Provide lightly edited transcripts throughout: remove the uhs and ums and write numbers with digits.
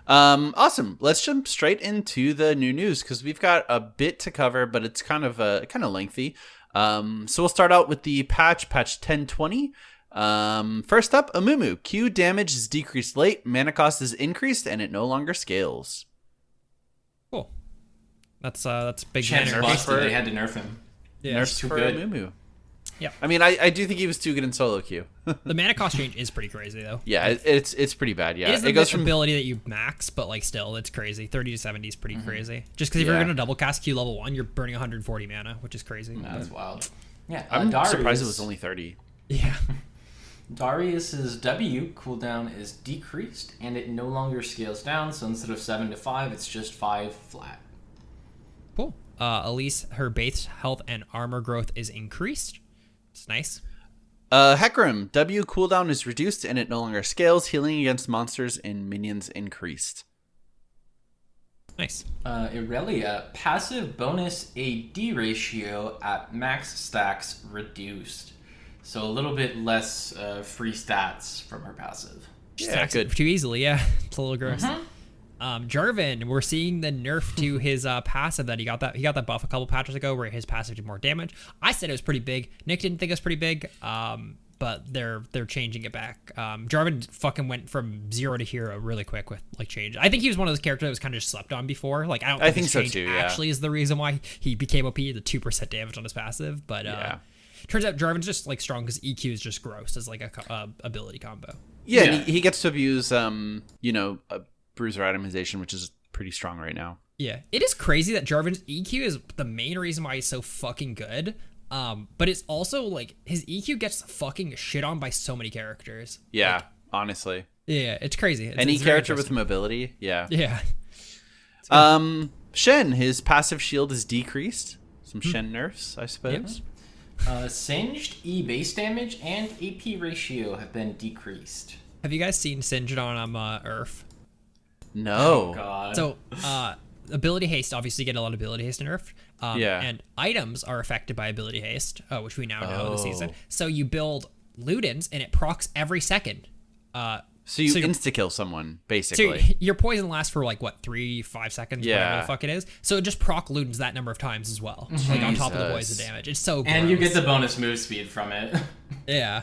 Awesome. Let's jump straight into the new news because we've got a bit to cover, but it's kind of lengthy. So we'll start out with the patch 1020. First up, Amumu. Q damage is decreased late, mana cost is increased, and it no longer scales. Cool. That's big. Chance busted. They had to nerf him. Yeah, nerfs for good. Amumu. Yeah. I mean, I do think he was too good in solo queue. The mana cost change is pretty crazy, though. Yeah, it's pretty bad. Yeah, it goes from ability that you max, but like still, it's crazy. 30 to 70 is pretty crazy. Just because if you're gonna double cast Q level 1, you're burning 140 mana, which is crazy. That's wild. Yeah, I'm surprised it was only 30. Yeah. Darius's W cooldown is decreased, and it no longer scales down. So instead of 7 to 5, it's just 5 flat. Cool. Elise, her base health and armor growth is increased. It's nice. Hecarim, W cooldown is reduced and it no longer scales. Healing against monsters and minions increased. Nice. Irelia, passive bonus AD ratio at max stacks reduced. So a little bit less free stats from her passive. Stacks good. Too easily, yeah. It's a little gross. Jarvan, we're seeing the nerf to his passive that he got that buff a couple patches ago where his passive did more damage. I said it was pretty big. Nick didn't think it was pretty big, but they're changing it back. Jarvan fucking went from 0 to hero really quick with like change. I think he was one of those characters that was kind of just slept on before. Like I think so too. Yeah. Actually, is the reason why he became OP, the 2% damage on his passive. But turns out Jarvan's just like strong because EQ is just gross as like a ability combo. Yeah, and he gets to abuse bruiser itemization, which is pretty strong right now. Yeah, it is crazy that Jarvan's EQ is the main reason why he's so fucking good. But it's also like his EQ gets fucking shit on by so many characters. Yeah, like, honestly. Yeah, it's crazy. Any character with mobility, yeah. Yeah. Shen, his passive shield is decreased. Some Shen nerfs, I suppose. Yep. Singed, E base damage, and AP ratio have been decreased. Have you guys seen Singed on Earth? No. Oh, God. So, ability haste, obviously get a lot of ability haste nerfed. And items are affected by ability haste, which we now know this season. So you build Ludens, and it procs every second. So you insta-kill someone, basically. So your poison lasts for, 3-5 seconds, whatever the fuck it is. So it just proc Ludens that number of times as well. Like, on top of the poison damage. It's so gross. And you get the bonus move speed from it. Yeah.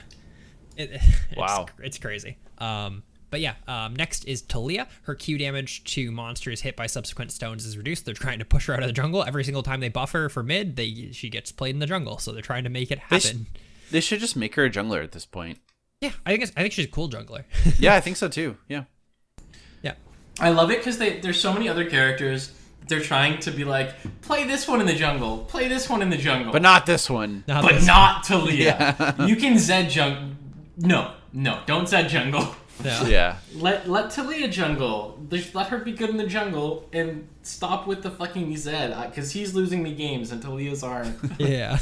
Wow. It's crazy. But yeah, next is Talia. Her Q damage to monsters hit by subsequent stones is reduced. They're trying to push her out of the jungle. Every single time they buff her for mid, she gets played in the jungle. So they're trying to make it happen. They should just make her a jungler at this point. Yeah, I think she's a cool jungler. Yeah, I think so too. Yeah. Yeah. I love it because there's so many other characters. They're trying to be like, play this one in the jungle, play this one in the jungle. But not this one. Not Talia. Yeah. You can Zed jungle. No, don't Zed jungle. No. Yeah. Let Talia jungle. Just let her be good in the jungle and stop with the fucking Zed because he's losing me games and Talia's aren't. Yeah.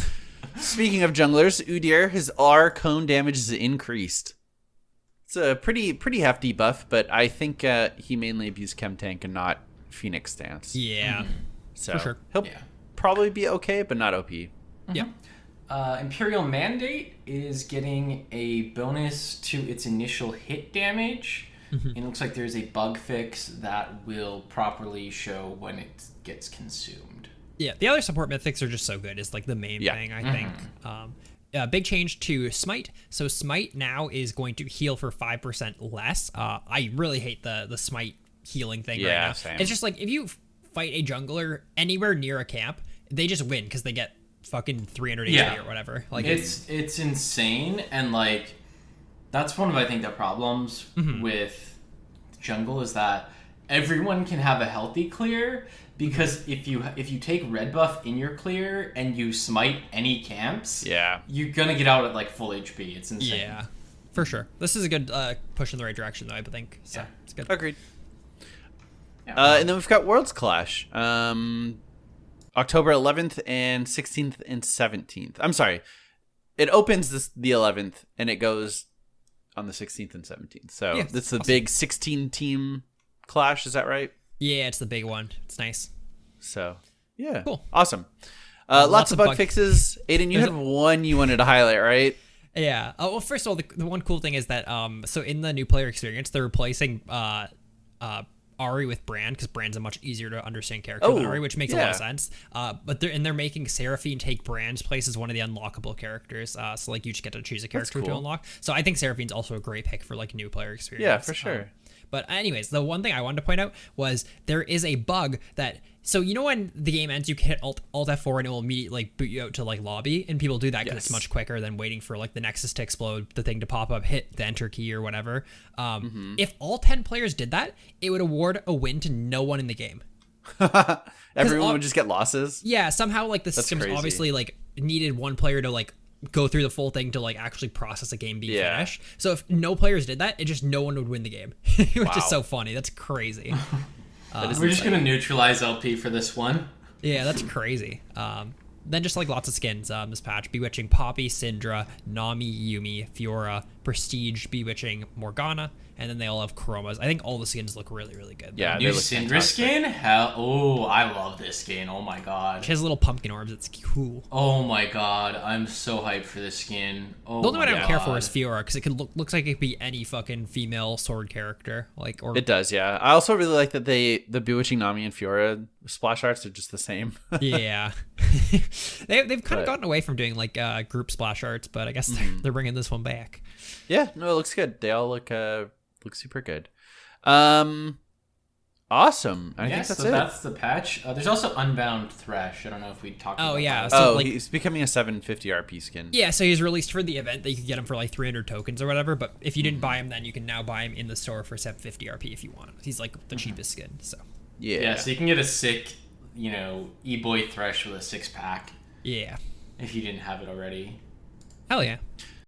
Speaking of junglers, Udyr, his R cone damage is increased. It's a pretty hefty buff, but I think he mainly abused Chem Tank and not Phoenix Stance. Yeah. So for sure. He'll probably be okay, but not OP. Yeah. Imperial Mandate is getting a bonus to its initial hit damage. And it looks like there's a bug fix that will properly show when it gets consumed. Yeah, the other support mythics are just so good. It's like the main thing, I think. Big change to Smite. So Smite now is going to heal for 5% less. I really hate the Smite healing thing right now. Same. It's just like if you fight a jungler anywhere near a camp, they just win because they get fucking 300 HP or whatever. Like it's insane, and like that's one of I think the problems with jungle is that everyone can have a healthy clear because if you take red buff in your clear and you smite any camps, you're gonna get out at like full HP. It's insane. Yeah, for sure. This is a good push in the right direction, though. I think so. It's good. Agreed. And then we've got Worlds Clash. October 11th and 16th and 17th. I'm sorry. It opens the 11th and it goes on the 16th and 17th. So it's the big 16-team clash. Is that right? Yeah, it's the big one. It's nice. So, yeah. Cool. Awesome. Lots of bug fixes. Aiden, you had one you wanted to highlight, right? Yeah. Well, first of all, the one cool thing is that so in the new player experience, they're replacing Ari with Brand, because Brand's a much easier to understand character than Ari, which makes a lot of sense. But they're making Seraphine take Brand's place as one of the unlockable characters. So like you just get to choose a character to unlock. So I think Seraphine's also a great pick for like new player experience. Yeah, for sure. But anyways, the one thing I wanted to point out was there is a bug that, so you know when the game ends, you can hit Alt F4 and it will immediately like boot you out to like lobby, and people do that because it's much quicker than waiting for like the Nexus to explode, the thing to pop up, hit the enter key or whatever. If all 10 players did that, it would award a win to no one in the game. Everyone would just get losses. Yeah, somehow like the system's obviously like needed one player to like go through the full thing to like actually process a game being finished. So if no players did that, it just no one would win the game, which is so funny. That's crazy. We're just gonna neutralize LP for this one. Yeah, that's crazy. Then just like lots of skins this patch: Bewitching Poppy, Syndra, Nami, Yumi, Fiora, Prestige, Bewitching, Morgana, and then they all have chromas. I think all the skins look really, really good. Yeah, new Syndra skin? Hell, I love this skin. Oh my god. She has little pumpkin orbs. It's cool. Oh my god, I'm so hyped for this skin. Oh, the only one I don't care for is Fiora, because it could looks like it could be any fucking female sword character. Like, or it does, yeah. I also really like that the Bewitching Nami and Fiora splash arts are just the same. Yeah. they've kind of gotten away from doing like group splash arts, but I guess they're bringing this one back. Yeah, no, it looks good. They all look super good. Awesome. I think that's it. That's the patch. There's also Unbound Thresh. I don't know if we talked about that. So like, he's becoming a 750 RP skin. Yeah, so he's released for the event that you could get him for like 300 tokens or whatever, but if you didn't buy him then, you can now buy him in the store for 750 RP if you want him. He's like the cheapest skin, so. Yeah, so you can get a sick, E-Boy Thresh with a 6-pack. Yeah. If you didn't have it already. Hell yeah.